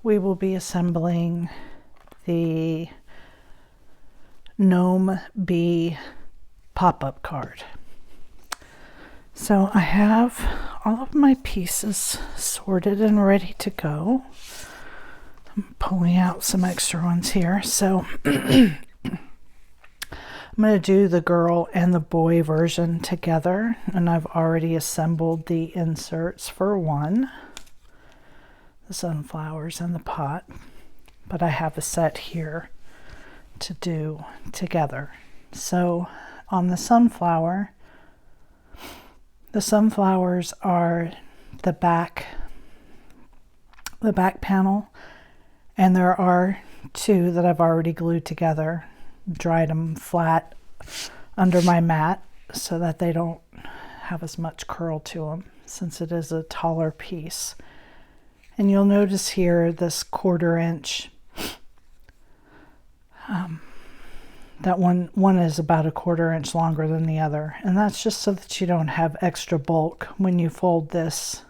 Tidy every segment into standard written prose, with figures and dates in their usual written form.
we will be assembling the Gnome Bee pop-up card. So I have all of my pieces sorted and ready to go. I'm pulling out some extra ones here. So I'm going to do the girl and the boy version together, and I've already assembled the inserts for one, the sunflowers and the pot, but I have a set here to do together. So on the sunflower, the sunflowers are the back panel, and there are two that I've already glued together, dried them flat under my mat so that they don't have as much curl to them since it is a taller piece. And you'll notice here this 1/4 inch, that one is about a 1/4 inch longer than the other, and that's just so that you don't have extra bulk when you fold this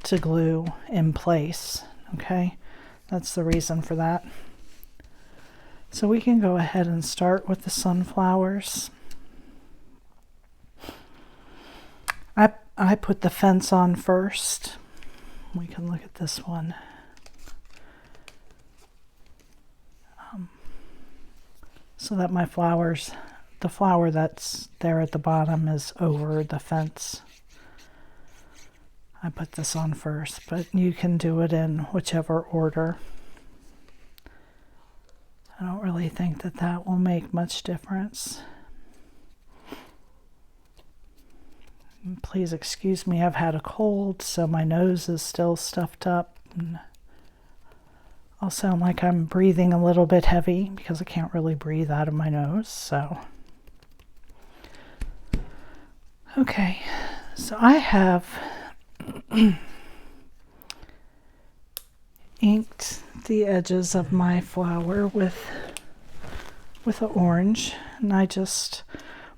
to glue in place. Okay, that's the reason for that. So we can go ahead and start with the sunflowers. I put the fence on first. We can look at this one. So that my flowers, the flower that's there at the bottom is over the fence. I put this on first, but you can do it in whichever order. I don't really think that that will make much difference. Please excuse me, I've had a cold, so my nose is still stuffed up. And I'll sound like I'm breathing a little bit heavy because I can't really breathe out of my nose. So, okay, so I have inked the edges of my flower with an orange, and I just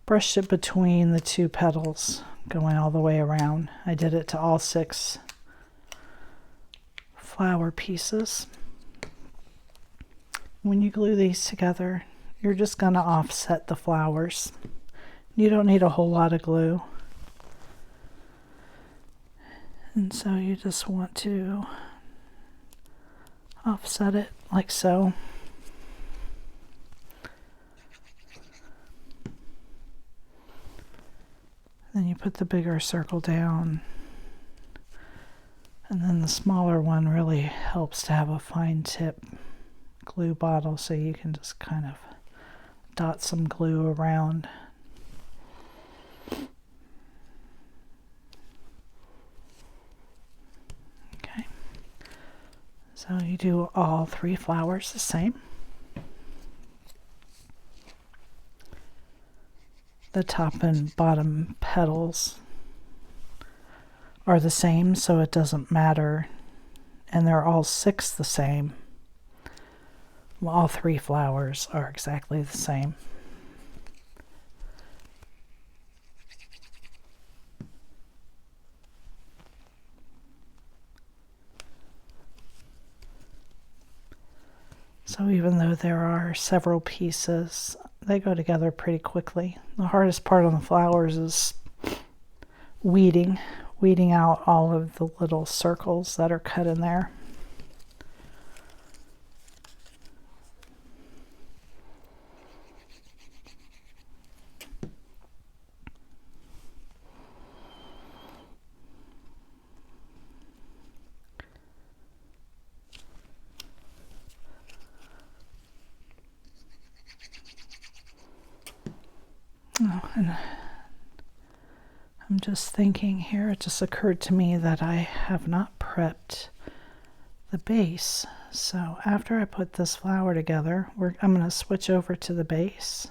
brushed it between the two petals, going all the way around. I did it to all 6 flower pieces. When you glue these together, you're just going to offset the flowers. You don't need a whole lot of glue. And so you just want to offset it like so. Then you put the bigger circle down, and then the smaller one really helps to have a fine tip glue bottle, so you can just kind of dot some glue around. Okay, so you do all 3 flowers the same. The top and bottom petals are the same, so it doesn't matter, and they're all 6 the same. Well, all 3 flowers are exactly the same. So even though there are several pieces, they go together pretty quickly. The hardest part on the flowers is weeding out all of the little circles that are cut in there. Oh, and I'm just thinking here, it just occurred to me that I have not prepped the base. So after I put this flower together, I'm going to switch over to the base.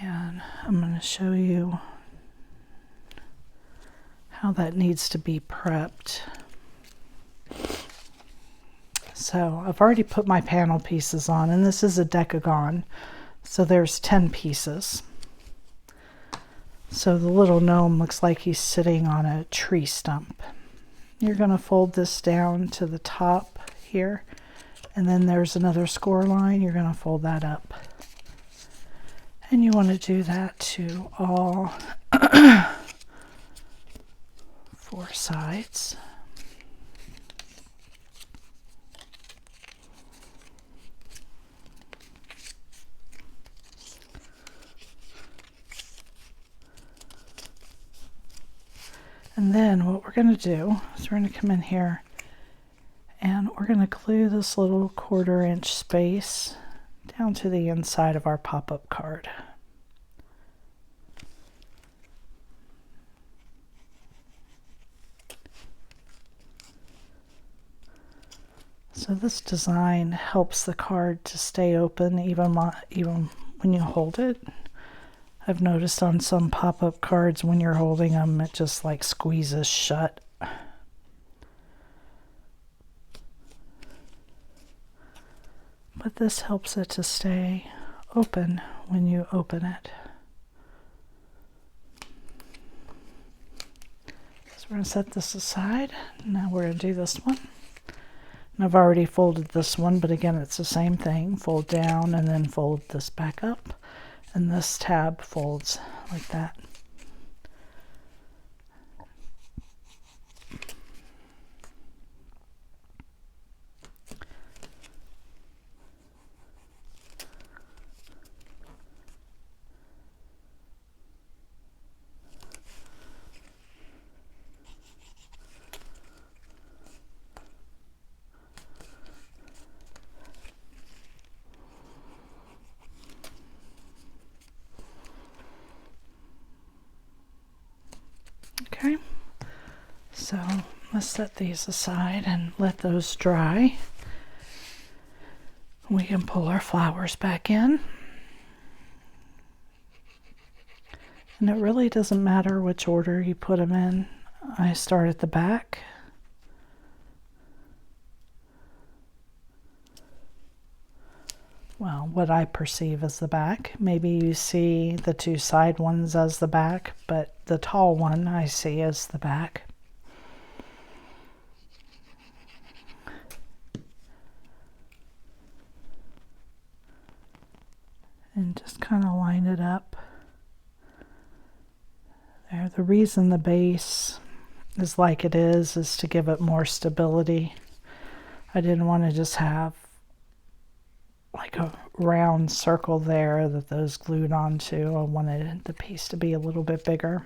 And I'm going to show you how that needs to be prepped. So I've already put my panel pieces on, and this is a decagon. So there's 10 pieces. So the little gnome looks like he's sitting on a tree stump. you're going to fold this down to the top here, and then there's another score line. You're going to fold that up. And you want to do that to all 4 sides. And then what we're going to do is we're going to come in here and we're going to glue this little 1/4 inch space down to the inside of our pop-up card. So this design helps the card to stay open even when you hold it. I've noticed on some pop-up cards when you're holding them, it just like squeezes shut. But this helps it to stay open when you open it. So we're going to set this aside. Now we're going to do this one. And I've already folded this one, but again, it's the same thing. Fold down and then fold this back up. And this tab folds like that. Okay, so let's set these aside and let those dry. We can pull our flowers back in. And it really doesn't matter which order you put them in. I start at the back. Well, what I perceive as the back. Maybe you see the 2 side ones as the back, but the tall one I see as the back. And just kind of line it up. There. The reason the base is like it is to give it more stability. I didn't want to just have like a round circle there that those glued onto. I wanted the piece to be a little bit bigger.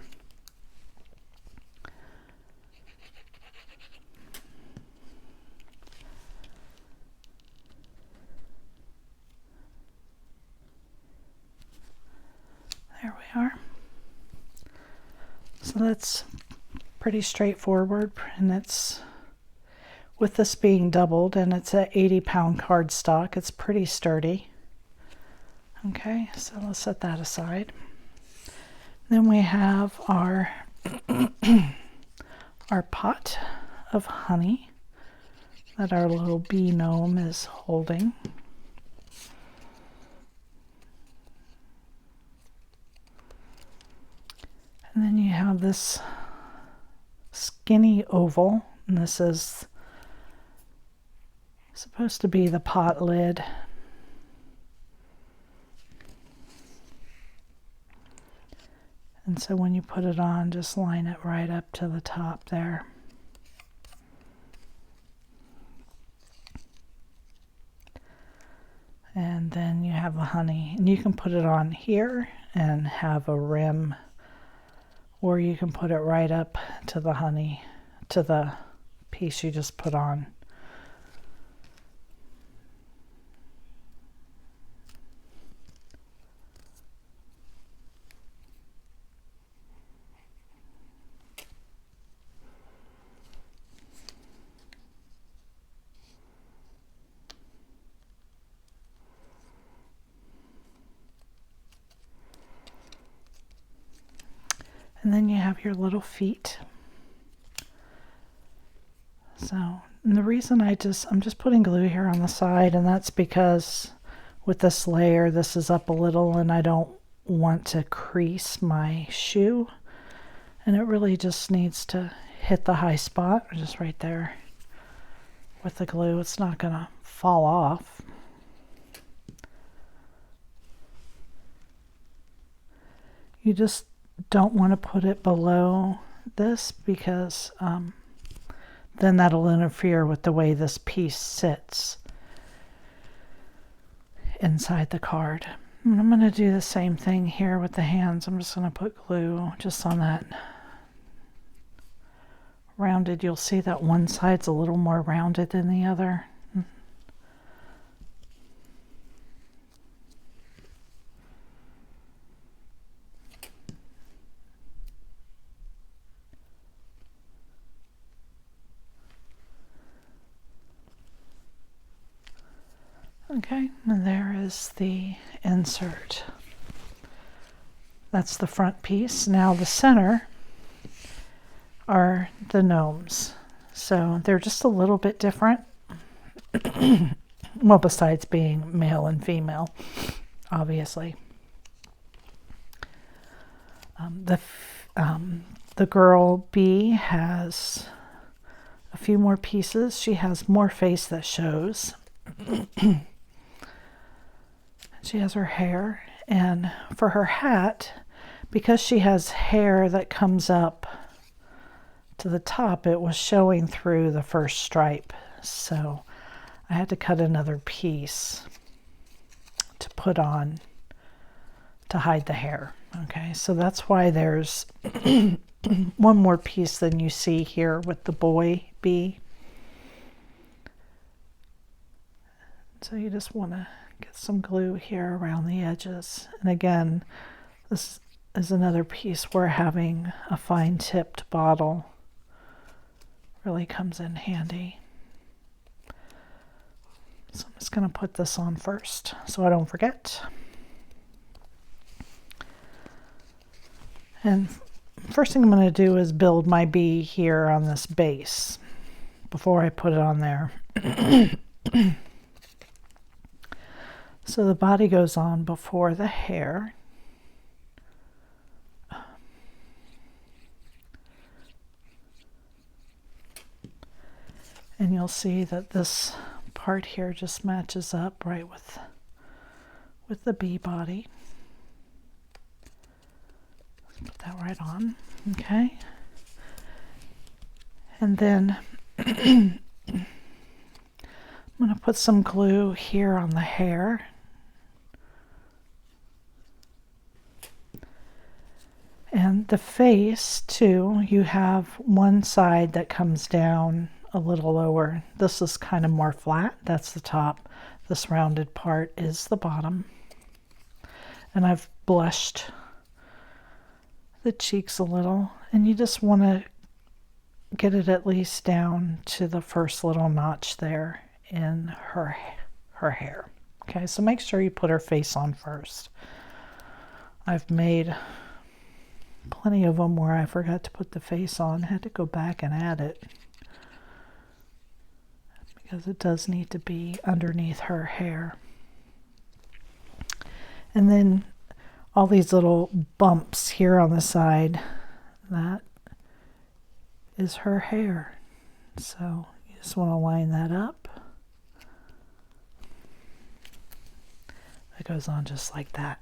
There we are. So that's pretty straightforward, and it's with this being doubled, and it's an 80-pound cardstock. It's pretty sturdy. Okay, so let's set that aside. Then we have our our pot of honey that our little bee gnome is holding. And then you have this skinny oval, and this is supposed to be the pot lid. And so when you put it on, just line it right up to the top there. And then you have the honey, and you can put it on here and have a rim, or you can put it right up to the honey, to the piece you just put on. And then you have your little feet. So, and the reason I'm just putting glue here on the side, and that's because with this layer, this is up a little and I don't want to crease my shoe. And it really just needs to hit the high spot, just right there with the glue. It's not going to fall off. You just don't want to put it below this because then that'll interfere with the way this piece sits inside the card. And I'm going to do the same thing here with the hands. I'm just going to put glue just on that rounded. You'll see that one side's a little more rounded than the other. Okay, and there is the insert. That's the front piece. Now the center are the gnomes. So they're just a little bit different. Well, besides being male and female, obviously. The girl B has a few more pieces. She has more face that shows. She has her hair, and for her hat, because she has hair that comes up to the top, it was showing through the first stripe, so I had to cut another piece to put on to hide the hair. Okay, so that's why there's one more piece than you see here with the boy bee. So you just want to get some glue here around the edges. And again, this is another piece where having a fine tipped bottle really comes in handy. So I'm just going to put this on first so I don't forget. And first thing I'm going to do is build my bee here on this base before I put it on there. So the body goes on before the hair. And you'll see that this part here just matches up right with the bee body. Let's put that right on, okay? And then I'm going to put some glue here on the hair. And the face, too, you have one side that comes down a little lower. This is kind of more flat. That's the top. This rounded part is the bottom. And I've blushed the cheeks a little. And you just want to get it at least down to the first little notch there in her hair. Okay, so make sure you put her face on first. I've made plenty of them where I forgot to put the face on. Had to go back and add it because it does need to be underneath her hair. And then all these little bumps here on the side, that is her hair. So you just want to line that up. It goes on just like that.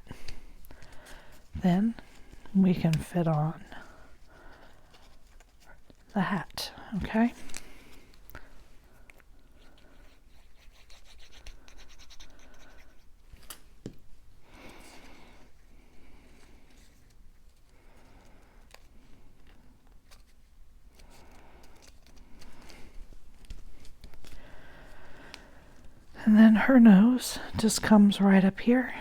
Then we can fit on the hat, okay? And then her nose just comes right up here.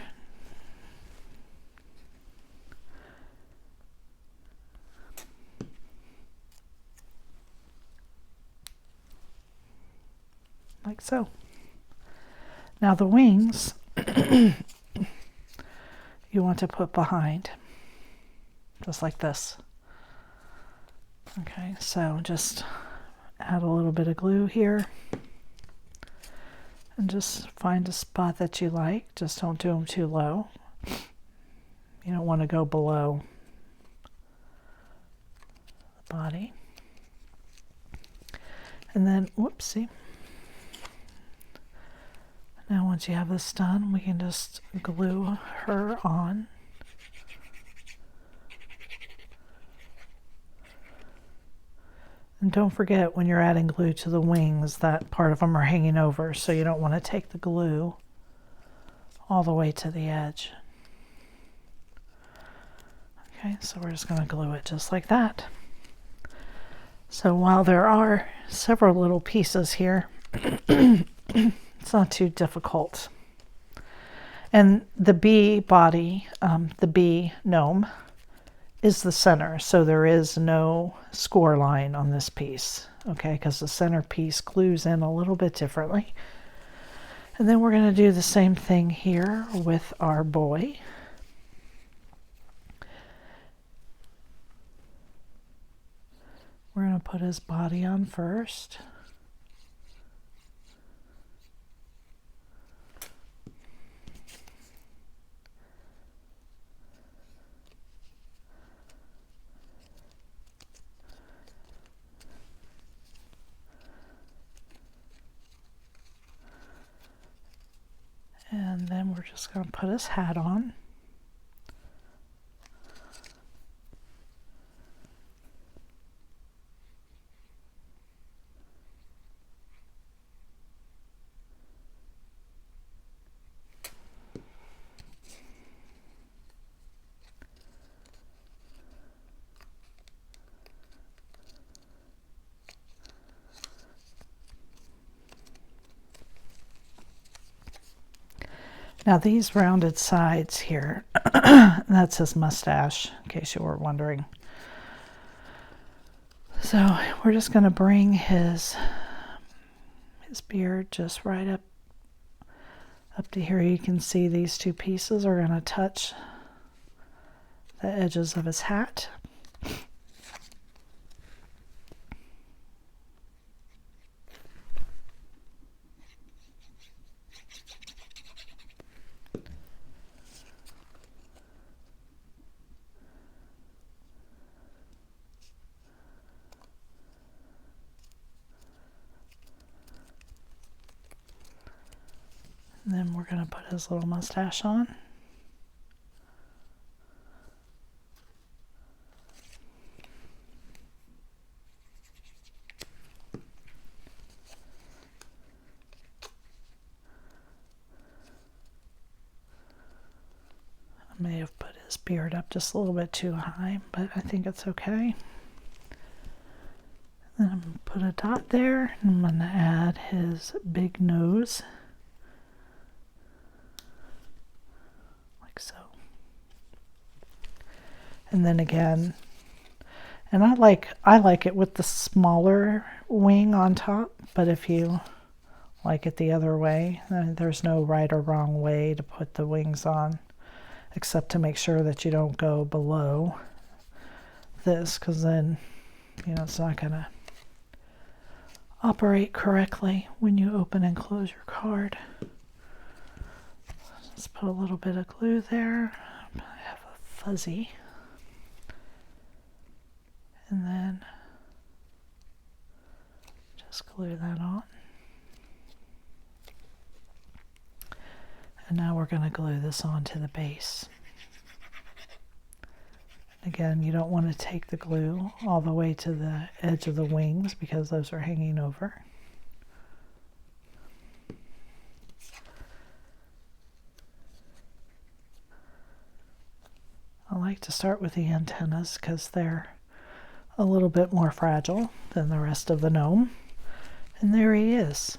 Like so. Now the wings you want to put behind, just like this. Okay, so just add a little bit of glue here and just find a spot that you like. Just don't do them too low. You don't want to go below the body. And then, whoopsie. Now once you have this done, we can just glue her on. And don't forget, when you're adding glue to the wings, that part of them are hanging over, so you don't want to take the glue all the way to the edge. Okay, so we're just going to glue it just like that. So while there are several little pieces here, it's not too difficult. And the bee body, the bee gnome, is the center, so there is no score line on this piece, okay, because the center piece glues in a little bit differently. And then we're going to do the same thing here with our boy. We're going to put his body on first. And then we're just going to put his hat on. Now these rounded sides here, that's his mustache, in case you were wondering. So we're just going to bring his beard just right up to here. You can see these two pieces are going to touch the edges of his hat. And then we're going to put his little mustache on. I may have put his beard up just a little bit too high, but I think it's okay. Then I'm going to put a dot there, and I'm going to add his big nose. So, and then again, and I like it with the smaller wing on top, but if you like it the other way, there's no right or wrong way to put the wings on, except to make sure that you don't go below this, because then, you know, it's not going to operate correctly when you open and close your card. Let's put a little bit of glue there. I have a fuzzy. And then just glue that on. And now we're going to glue this onto the base. Again, you don't want to take the glue all the way to the edge of the wings because those are hanging over. I like to start with the antennas because they're a little bit more fragile than the rest of the gnome. And there he is.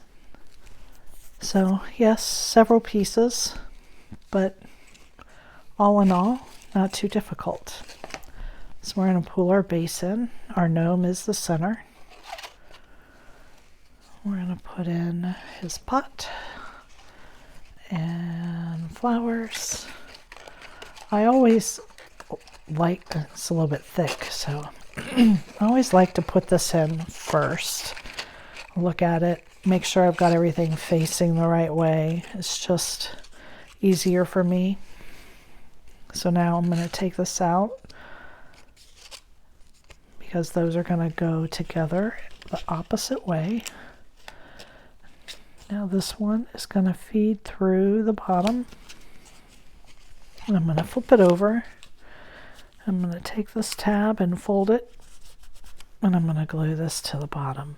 So yes, several pieces, but all in all, not too difficult. So we're going to pull our base in. Our gnome is the center. We're going to put in his pot and flowers. I always like, it's a little bit thick, so I always like to put this in first. Look at it, make sure I've got everything facing the right way. It's just easier for me. So now I'm going to take this out because those are going to go together the opposite way. Now this one is going to feed through the bottom. And I'm going to flip it over. I'm going to take this tab and fold it, and I'm going to glue this to the bottom.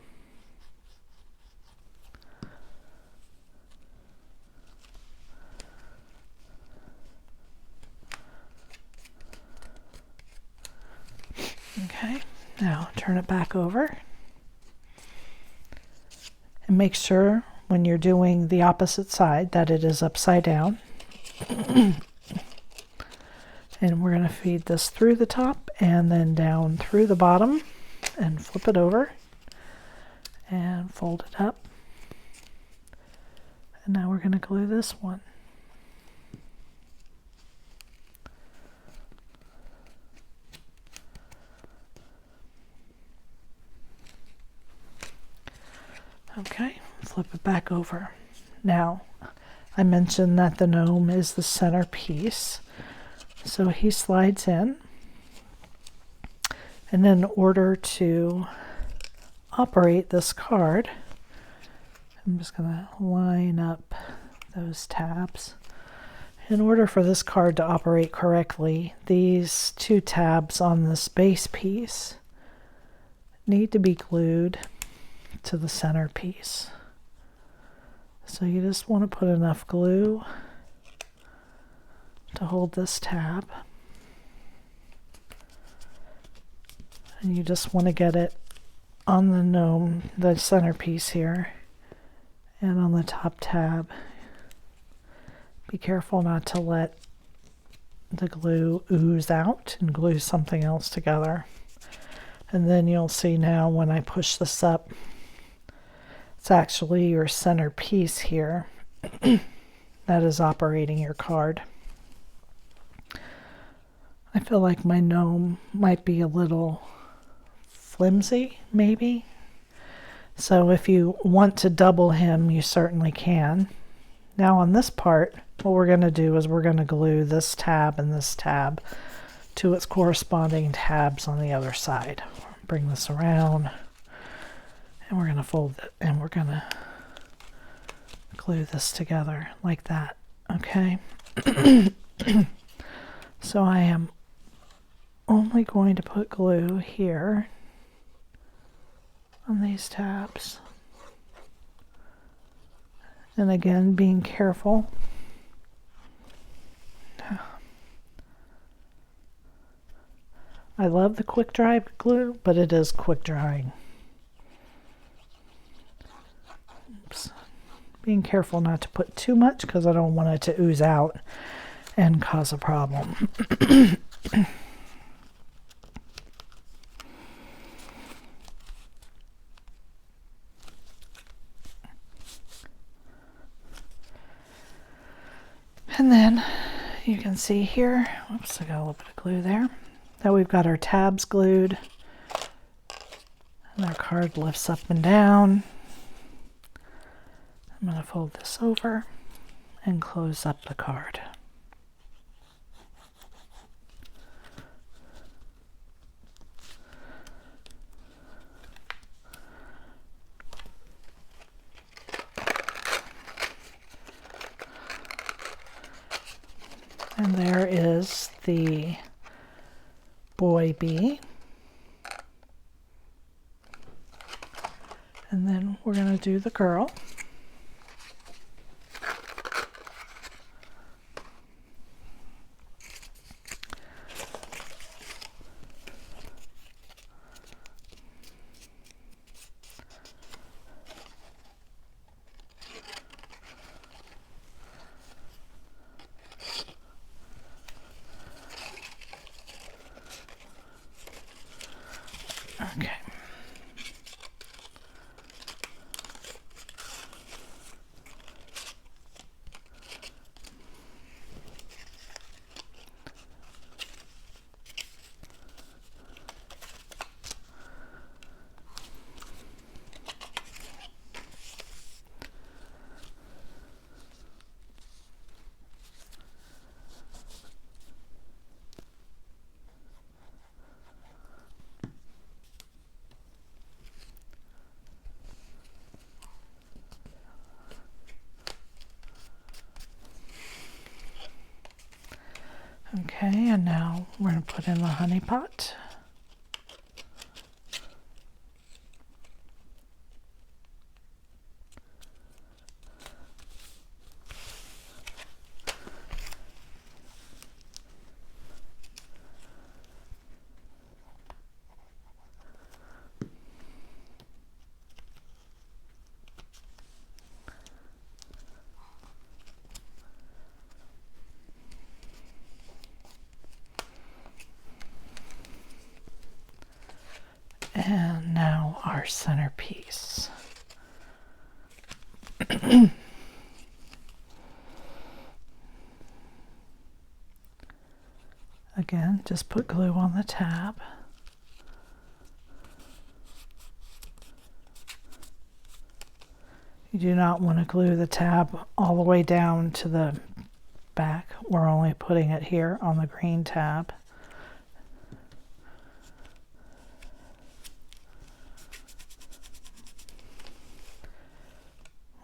Okay, now turn it back over. And make sure when you're doing the opposite side that it is upside down. And we're going to feed this through the top and then down through the bottom and flip it over and fold it up. And now we're going to glue this one. Okay, flip it back over. Now, I mentioned that the gnome is the centerpiece. So he slides in, and in order to operate this card, I'm just going to line up those tabs. In order for this card to operate correctly, these two tabs on this base piece need to be glued to the centerpiece. So you just want to put enough glue to hold this tab, and you just want to get it on the gnome, the centerpiece here, and on the top tab. Be careful not to let the glue ooze out and glue something else together. And then you'll see now when I push this up, it's actually your centerpiece here that is operating your card. I feel like my gnome might be a little flimsy, maybe. So if you want to double him, you certainly can. Now on this part, what we're going to do is we're going to glue this tab and this tab to its corresponding tabs on the other side. Bring this around, and we're going to fold it, and we're going to glue this together like that. Okay? So I am only going to put glue here on these tabs. And again, being careful. I love the quick dry glue, but it is quick drying. Oops. Being careful not to put too much because I don't want it to ooze out and cause a problem. And then you can see here, oops, I got a little bit of glue there, that we've got our tabs glued, and our card lifts up and down. I'm going to fold this over and close up the card. And there is the boy bee. And then we're going to do the girl. Okay. Okay, and now we're going to put in the honey pot. And now our centerpiece. Again, just put glue on the tab. You do not want to glue the tab all the way down to the back. We're only putting it here on the green tab.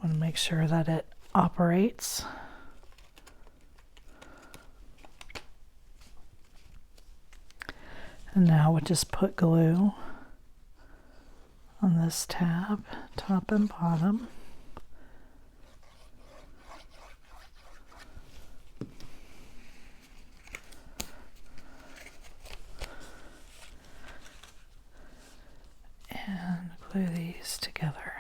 Want to make sure that it operates. And now we'll just put glue on this tab, top and bottom. And glue these together.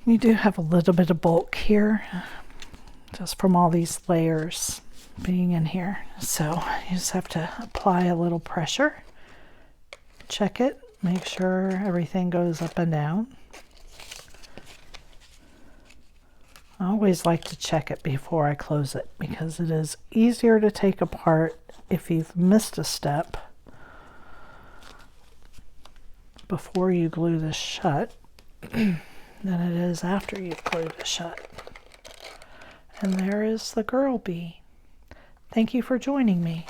You do have a little bit of bulk here, just from all these layers being in here. So you just have to apply a little pressure. Check it, make sure everything goes up and down. I always like to check it before I close it because it is easier to take apart if you've missed a step before you glue this shut than it is after you've glued it shut. And there is the girl bee. Thank you for joining me.